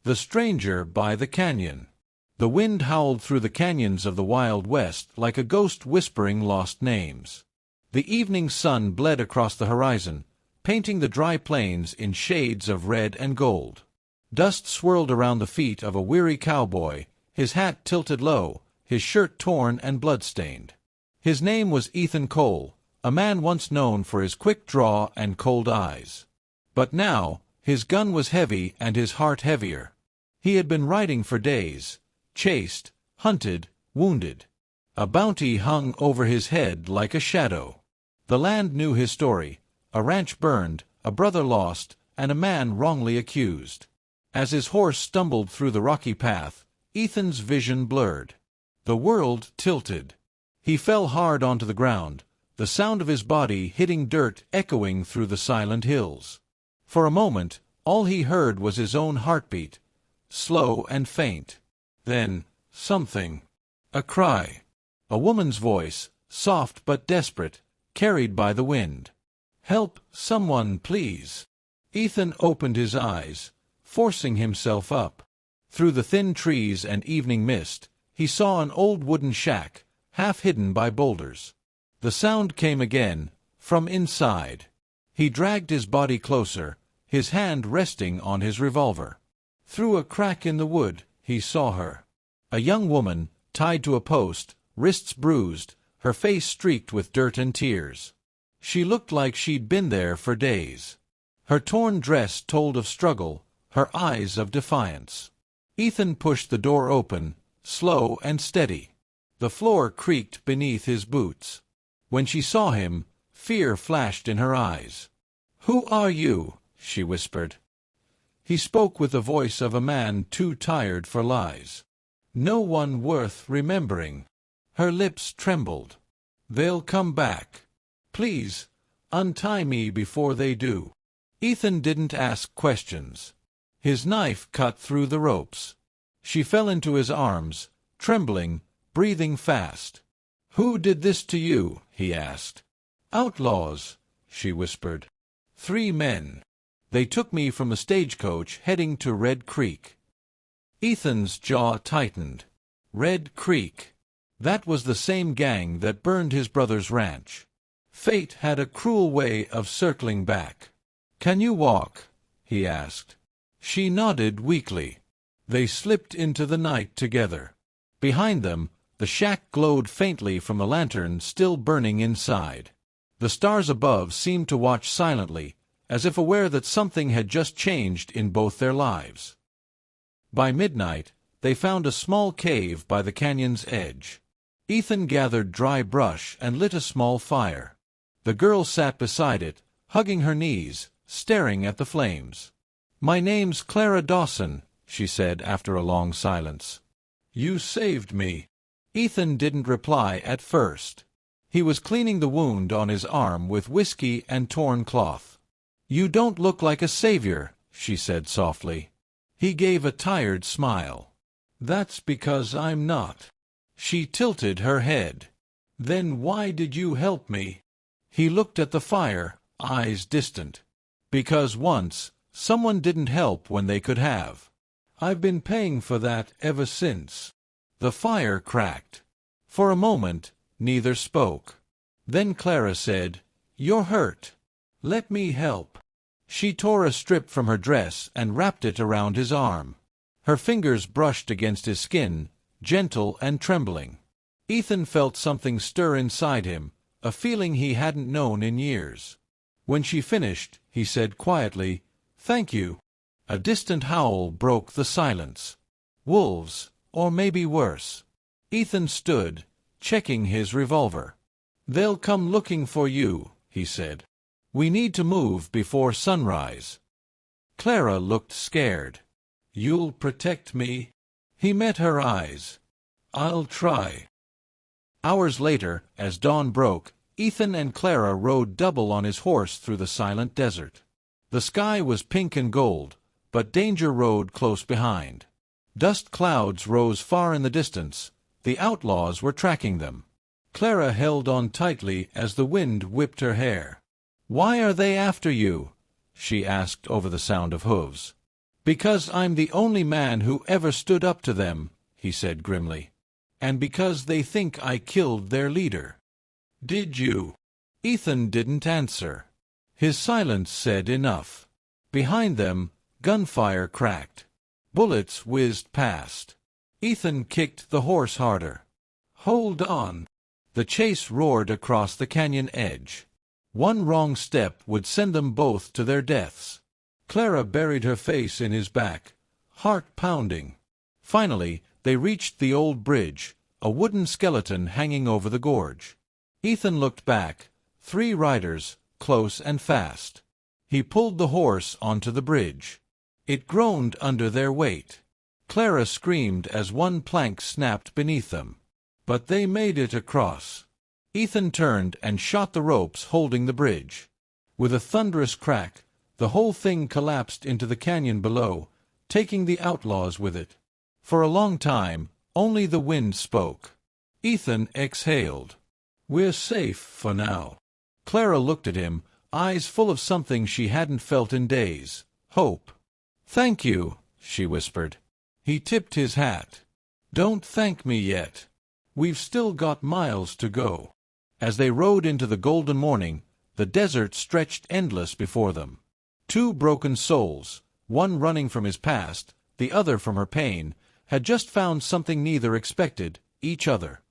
The Stranger by the Canyon. The wind howled through the canyons of the Wild West like a ghost whispering lost names. The evening sun bled across the horizon, painting the dry plains in shades of red and gold. Dust swirled around the feet of a weary cowboy, his hat tilted low, his shirt torn and blood-stained. His name was Ethan Cole, a man once known for his quick draw and cold eyes. But now, his gun was heavy and his heart heavier. He had been riding for days, chased, hunted, wounded. A bounty hung over his head like a shadow. The land knew his story: a ranch burned, a brother lost, and a man wrongly accused. As his horse stumbled through the rocky path, Ethan's vision blurred. The world tilted. He fell hard onto the ground, the sound of his body hitting dirt echoing through the silent hills. For a moment, all he heard was his own heartbeat, slow and faint. Then, something. A cry. A woman's voice, soft but desperate, carried by the wind. "Help, someone, please." Ethan opened his eyes, forcing himself up. Through the thin trees and evening mist, he saw an old wooden shack, half hidden by boulders. The sound came again, from inside. He dragged his body closer, his hand resting on his revolver. Through a crack in the wood, he saw her. A young woman, tied to a post, wrists bruised, her face streaked with dirt and tears. She looked like she'd been there for days. Her torn dress told of struggle, her eyes of defiance. Ethan pushed the door open, slow and steady. The floor creaked beneath his boots. When she saw him, fear flashed in her eyes. "Who are you?" she whispered. He spoke with the voice of a man too tired for lies. "No one worth remembering." Her lips trembled. "They'll come back. Please, untie me before they do." Ethan didn't ask questions. His knife cut through the ropes. She fell into his arms, trembling, breathing fast. "Who did this to you?" he asked. "Outlaws," she whispered. "3 men. They took me from a stagecoach heading to Red Creek." Ethan's jaw tightened. Red Creek. That was the same gang that burned his brother's ranch. Fate had a cruel way of circling back. "Can you walk?" he asked. She nodded weakly. They slipped into the night together. Behind them, the shack glowed faintly from the lantern still burning inside. The stars above seemed to watch silently, as if aware that something had just changed in both their lives. By midnight, they found a small cave by the canyon's edge. Ethan gathered dry brush and lit a small fire. The girl sat beside it, hugging her knees, staring at the flames. "My name's Clara Dawson," she said after a long silence. "You saved me." Ethan didn't reply at first. He was cleaning the wound on his arm with whiskey and torn cloth. "You don't look like a savior," she said softly. He gave a tired smile. "That's because I'm not." She tilted her head. "Then why did you help me?" He looked at the fire, eyes distant. "Because once, someone didn't help when they could have. I've been paying for that ever since." The fire cracked. For a moment, neither spoke. Then Clara said, "You're hurt. Let me help." She tore a strip from her dress and wrapped it around his arm. Her fingers brushed against his skin, gentle and trembling. Ethan felt something stir inside him, a feeling he hadn't known in years. When she finished, he said quietly, "Thank you." A distant howl broke the silence. Wolves, or maybe worse. Ethan stood, checking his revolver. "They'll come looking for you," he said. "We need to move before sunrise." Clara looked scared. "You'll protect me?" He met her eyes. "I'll try." Hours later, as dawn broke, Ethan and Clara rode double on his horse through the silent desert. The sky was pink and gold, but danger rode close behind. Dust clouds rose far in the distance. The outlaws were tracking them. Clara held on tightly as the wind whipped her hair. "Why are they after you?" she asked over the sound of hooves. "Because I'm the only man who ever stood up to them," he said grimly. "And because they think I killed their leader." "Did you?" Ethan didn't answer. His silence said enough. Behind them, gunfire cracked. Bullets whizzed past. Ethan kicked the horse harder. "Hold on!" The chase roared across the canyon edge. One wrong step would send them both to their deaths. Clara buried her face in his back, heart pounding. Finally, they reached the old bridge, a wooden skeleton hanging over the gorge. Ethan looked back, 3 riders, close and fast. He pulled the horse onto the bridge. It groaned under their weight. Clara screamed as one plank snapped beneath them. But they made it across. Ethan turned and shot the ropes holding the bridge. With a thunderous crack, the whole thing collapsed into the canyon below, taking the outlaws with it. For a long time, only the wind spoke. Ethan exhaled. "We're safe for now." Clara looked at him, eyes full of something she hadn't felt in days, hope. "Thank you," she whispered. He tipped his hat. "Don't thank me yet. We've still got miles to go." As they rode into the golden morning, the desert stretched endless before them. 2 broken souls, one running from his past, the other from her pain, had just found something neither expected, each other.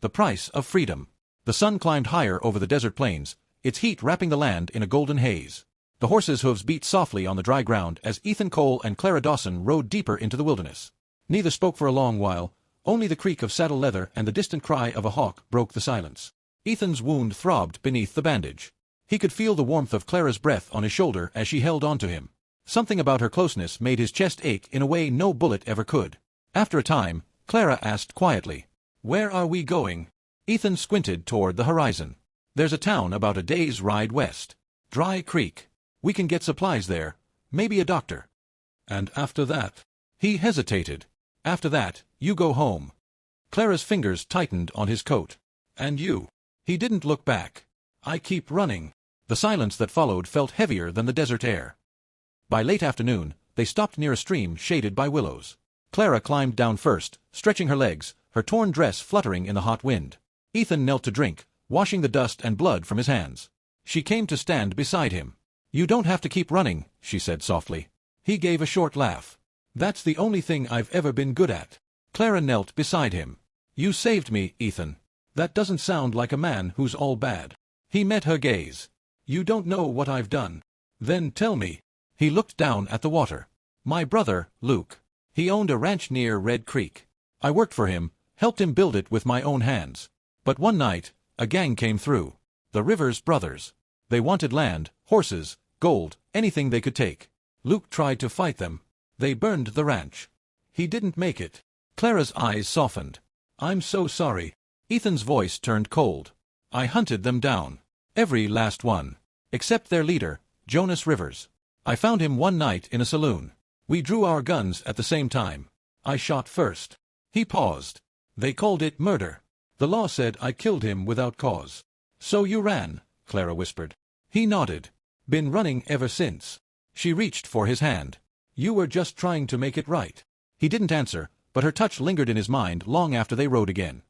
The price of freedom. The sun climbed higher over the desert plains, its heat wrapping the land in a golden haze. The horses' hooves beat softly on the dry ground as Ethan Cole and Clara Dawson rode deeper into the wilderness. Neither spoke for a long while. Only the creak of saddle leather and the distant cry of a hawk broke the silence. Ethan's wound throbbed beneath the bandage. He could feel the warmth of Clara's breath on his shoulder as she held on to him. Something about her closeness made his chest ache in a way no bullet ever could. After a time, Clara asked quietly, "Where are we going?" Ethan squinted toward the horizon. "There's a town about a day's ride west. Dry Creek. We can get supplies there, maybe a doctor." "And after that?" He hesitated. "After that, you go home." Clara's fingers tightened on his coat. "And you?" He didn't look back. "I keep running." The silence that followed felt heavier than the desert air. By late afternoon, they stopped near a stream shaded by willows. Clara climbed down first, stretching her legs, her torn dress fluttering in the hot wind. Ethan knelt to drink, washing the dust and blood from his hands. She came to stand beside him. "You don't have to keep running," she said softly. He gave a short laugh. "That's the only thing I've ever been good at." Clara knelt beside him. "You saved me, Ethan. That doesn't sound like a man who's all bad." He met her gaze. "You don't know what I've done." "Then tell me." He looked down at the water. "My brother, Luke. He owned a ranch near Red Creek. I worked for him, helped him build it with my own hands. But one night, a gang came through. The Rivers brothers. They wanted land, horses, gold, anything they could take. Luke tried to fight them. They burned the ranch. He didn't make it." Clara's eyes softened. "I'm so sorry." Ethan's voice turned cold. "I hunted them down. Every last one. Except their leader, Jonas Rivers. I found him one night in a saloon. We drew our guns at the same time. I shot first." He paused. "They called it murder. The law said I killed him without cause." "So you ran," Clara whispered. He nodded. "Been running ever since." She reached for his hand. "You were just trying to make it right." He didn't answer, but her touch lingered in his mind long after they rode again.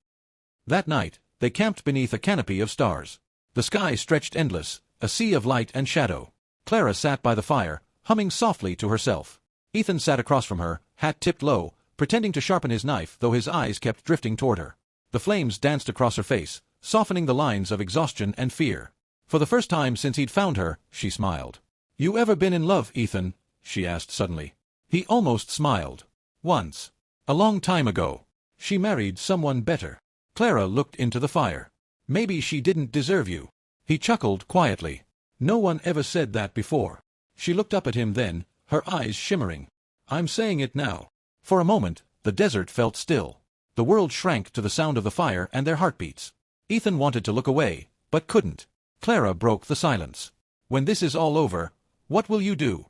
That night, they camped beneath a canopy of stars. The sky stretched endless, a sea of light and shadow. Clara sat by the fire, humming softly to herself. Ethan sat across from her, hat tipped low, pretending to sharpen his knife though his eyes kept drifting toward her. The flames danced across her face, softening the lines of exhaustion and fear. For the first time since he'd found her, she smiled. "You ever been in love, Ethan?" she asked suddenly. He almost smiled. "Once. A long time ago. She married someone better." Clara looked into the fire. "Maybe she didn't deserve you." He chuckled quietly. "No one ever said that before." She looked up at him then, her eyes shimmering. "I'm saying it now." For a moment, the desert felt still. The world shrank to the sound of the fire and their heartbeats. Ethan wanted to look away, but couldn't. Clara broke the silence. "When this is all over, what will you do?"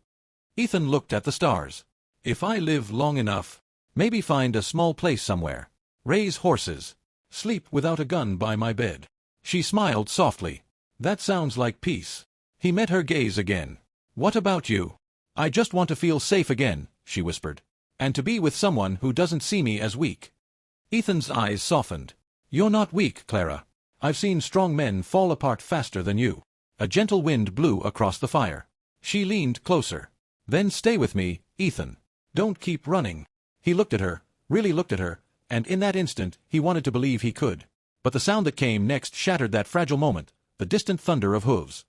Ethan looked at the stars. "If I live long enough, maybe find a small place somewhere. Raise horses. Sleep without a gun by my bed." She smiled softly. "That sounds like peace." He met her gaze again. "What about you?" "I just want to feel safe again," she whispered. "And to be with someone who doesn't see me as weak." Ethan's eyes softened. "You're not weak, Clara. I've seen strong men fall apart faster than you." A gentle wind blew across the fire. She leaned closer. "Then stay with me, Ethan. Don't keep running." He looked at her, really looked at her, and in that instant he wanted to believe he could. But the sound that came next shattered that fragile moment, the distant thunder of hooves.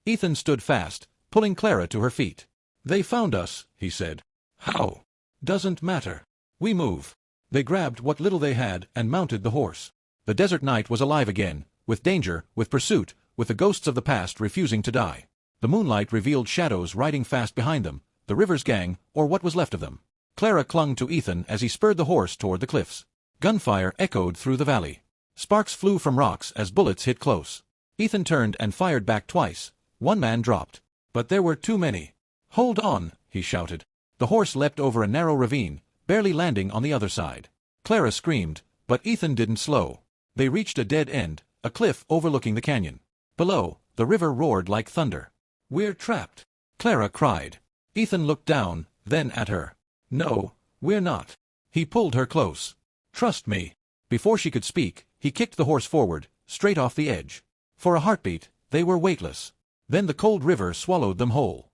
Ethan stood fast, pulling Clara to her feet. "They found us," he said. "How?" "Doesn't matter. We move." They grabbed what little they had and mounted the horse. The desert night was alive again, with danger, with pursuit, with the ghosts of the past refusing to die. The moonlight revealed shadows riding fast behind them, the Rivers gang, or what was left of them. Clara clung to Ethan as he spurred the horse toward the cliffs. Gunfire echoed through the valley. Sparks flew from rocks as bullets hit close. Ethan turned and fired back twice. One man dropped. But there were too many. "Hold on," he shouted. The horse leapt over a narrow ravine, barely landing on the other side. Clara screamed, but Ethan didn't slow. They reached a dead end, a cliff overlooking the canyon. Below, the river roared like thunder. "We're trapped," Clara cried. Ethan looked down, then at her. "No, we're not." He pulled her close. "Trust me." Before she could speak, he kicked the horse forward, straight off the edge. For a heartbeat, they were weightless. Then the cold river swallowed them whole.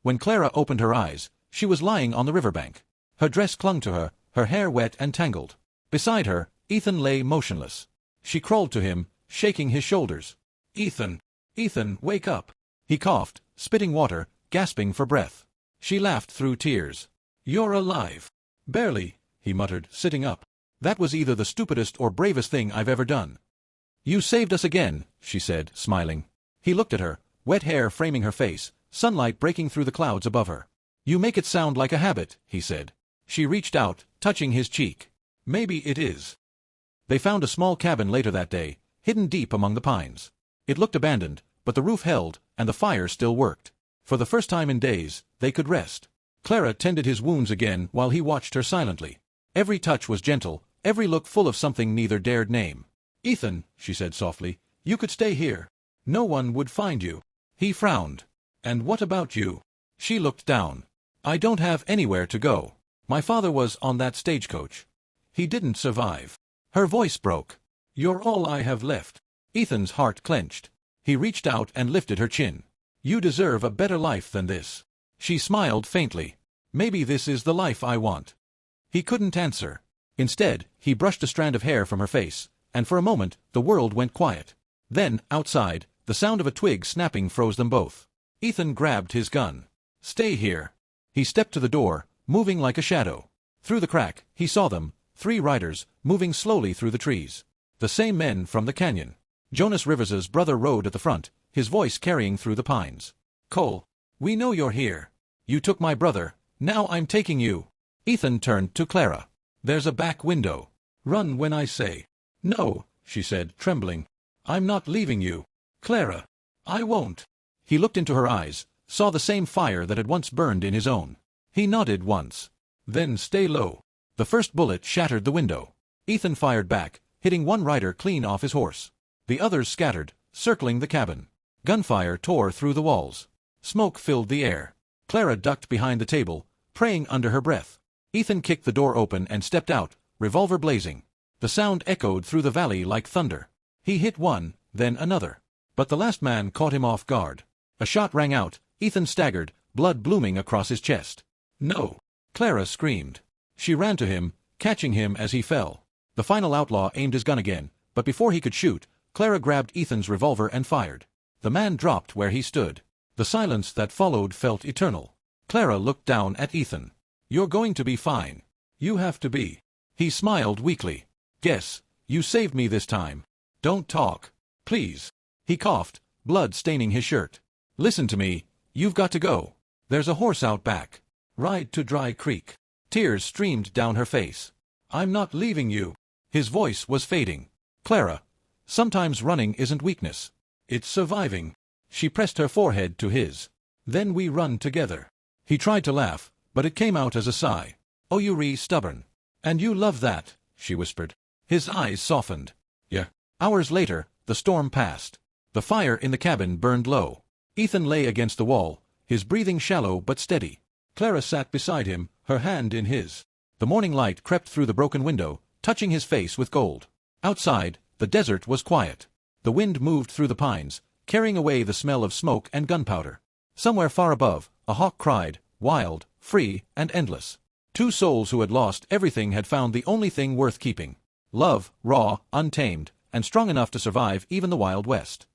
When Clara opened her eyes, she was lying on the riverbank. Her dress clung to her hair wet and tangled. Beside her, Ethan lay motionless. She crawled to him, shaking his shoulders. "Ethan! Ethan, wake up!" He coughed, spitting water, gasping for breath. She laughed through tears. "You're alive." "Barely," he muttered, sitting up. "That was either the stupidest or bravest thing I've ever done." "You saved us again," she said, smiling. He looked at her, wet hair framing her face, sunlight breaking through the clouds above her. "You make it sound like a habit," he said. She reached out, touching his cheek. "Maybe it is." They found a small cabin later that day, hidden deep among the pines. It looked abandoned, but the roof held, and the fire still worked. For the first time in days, they could rest. Clara tended his wounds again while he watched her silently. Every touch was gentle, every look full of something neither dared name. "Ethan," she said softly, "you could stay here. No one would find you." He frowned. "And what about you?" She looked down. "I don't have anywhere to go. My father was on that stagecoach. He didn't survive." Her voice broke. "You're all I have left." Ethan's heart clenched. He reached out and lifted her chin. "You deserve a better life than this." She smiled faintly. "Maybe this is the life I want." He couldn't answer. Instead, he brushed a strand of hair from her face, and for a moment, the world went quiet. Then, outside, the sound of a twig snapping froze them both. Ethan grabbed his gun. "Stay here." He stepped to the door, moving like a shadow. Through the crack, he saw them, 3 riders, moving slowly through the trees. The same men from the canyon. Jonas Rivers's brother rode at the front, his voice carrying through the pines. "Cole, we know you're here. You took my brother, now I'm taking you." Ethan turned to Clara. "There's a back window. Run when I say." "No," she said, trembling. "I'm not leaving you. Clara, I won't." He looked into her eyes, saw the same fire that had once burned in his own. He nodded once. "Then stay low." The first bullet shattered the window. Ethan fired back, hitting one rider clean off his horse. The others scattered, circling the cabin. Gunfire tore through the walls. Smoke filled the air. Clara ducked behind the table, praying under her breath. Ethan kicked the door open and stepped out, revolver blazing. The sound echoed through the valley like thunder. He hit one, then another. But the last man caught him off guard. A shot rang out. Ethan staggered, blood blooming across his chest. "No!" Clara screamed. She ran to him, catching him as he fell. The final outlaw aimed his gun again, but before he could shoot, Clara grabbed Ethan's revolver and fired. The man dropped where he stood. The silence that followed felt eternal. Clara looked down at Ethan. "You're going to be fine. You have to be." He smiled weakly. "Guess, you saved me this time. Don't talk. Please." He coughed, blood staining his shirt. "Listen to me. You've got to go. There's a horse out back. Ride to Dry Creek." Tears streamed down her face. "I'm not leaving you." His voice was fading. "Clara, sometimes running isn't weakness. It's surviving." She pressed her forehead to his. "Then we run together." He tried to laugh, but it came out as a sigh. "Oh, you're stubborn. And you love that," she whispered. His eyes softened. "Yeah." Hours later, the storm passed. The fire in the cabin burned low. Ethan lay against the wall, his breathing shallow but steady. Clara sat beside him, her hand in his. The morning light crept through the broken window, touching his face with gold. Outside, the desert was quiet. The wind moved through the pines, carrying away the smell of smoke and gunpowder. Somewhere far above, a hawk cried, wild, free, and endless. Two souls who had lost everything had found the only thing worth keeping. Love, raw, untamed, and strong enough to survive even the Wild West.